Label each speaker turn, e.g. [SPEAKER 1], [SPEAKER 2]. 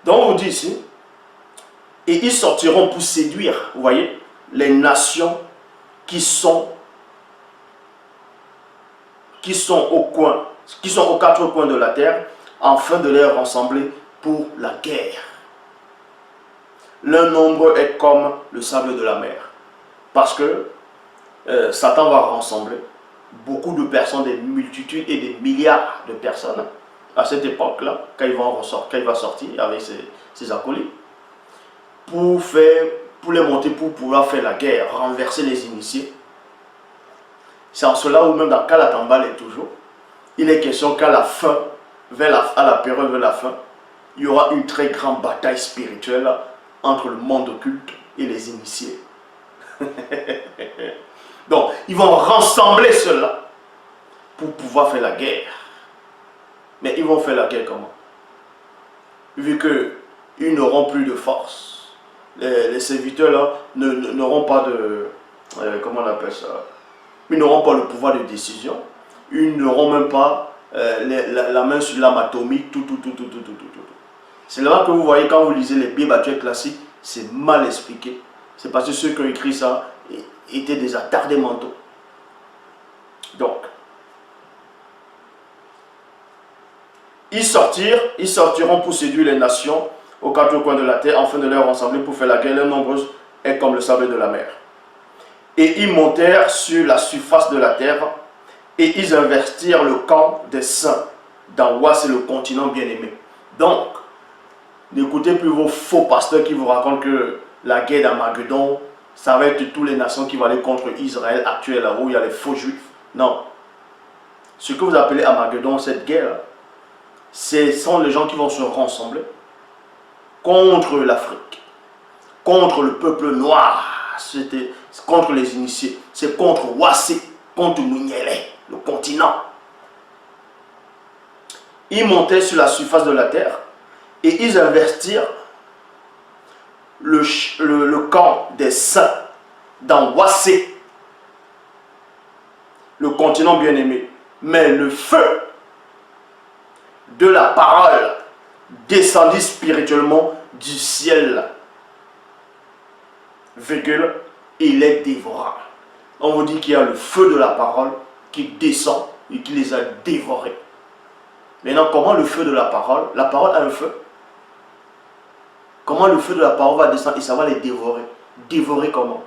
[SPEAKER 1] Donc on dit ici, et ils sortiront pour séduire, vous voyez, les nations qui sont aux quatre coins de la terre, afin de les rassembler pour la guerre. Leur nombre est comme le sable de la mer. Parce que Satan va rassembler beaucoup de personnes, des multitudes et des milliards de personnes à cette époque-là, quand il va sortir avec ses acolytes, pour les monter, pour pouvoir faire la guerre, renverser les initiés. C'est en cela où même dans Kalatambal est toujours, il est question qu'à la fin, à la période de la fin, il y aura une très grande bataille spirituelle entre le monde occulte et les initiés. Donc, ils vont rassembler cela pour pouvoir faire la guerre. Mais ils vont faire la guerre comment? Vu qu'ils n'auront plus de force. Les serviteurs là n'auront pas de... comment on appelle ça? Ils n'auront pas le pouvoir de décision. Ils n'auront même pas la main sur l'âme atomique, tout. C'est là que vous voyez quand vous lisez les Bibles actuelles classiques, c'est mal expliqué. C'est parce que ceux qui ont écrit ça étaient des attardés mentaux. Donc, ils sortiront pour séduire les nations aux quatre coins de la terre, afin de les rassembler pour faire la guerre. Leur nombre est comme le sable de la mer. Et ils montèrent sur la surface de la terre, et ils investirent le camp des saints, dans Ouass, le continent bien-aimé. Donc, n'écoutez plus vos faux pasteurs qui vous racontent que la guerre d'Armageddon, ça va être toutes les nations qui vont aller contre Israël actuel, là où il y a les faux juifs. Non. Ce que vous appelez Armageddon, cette guerre, ce sont les gens qui vont se rassembler contre l'Afrique, contre le peuple noir, contre les initiés, c'est contre Ouassé, contre Mougnélé, le continent. Ils montaient sur la surface de la terre et ils investirent le camp des saints dans Ouassé, le continent bien-aimé. Mais le feu de la parole descendit spirituellement du ciel, virgule, et les dévora. On vous dit qu'il y a le feu de la parole qui descend et qui les a dévorés. Maintenant, comment le feu de la parole a un feu. Comment le feu de la parole va descendre et ça va les dévorer? Dévorer comment?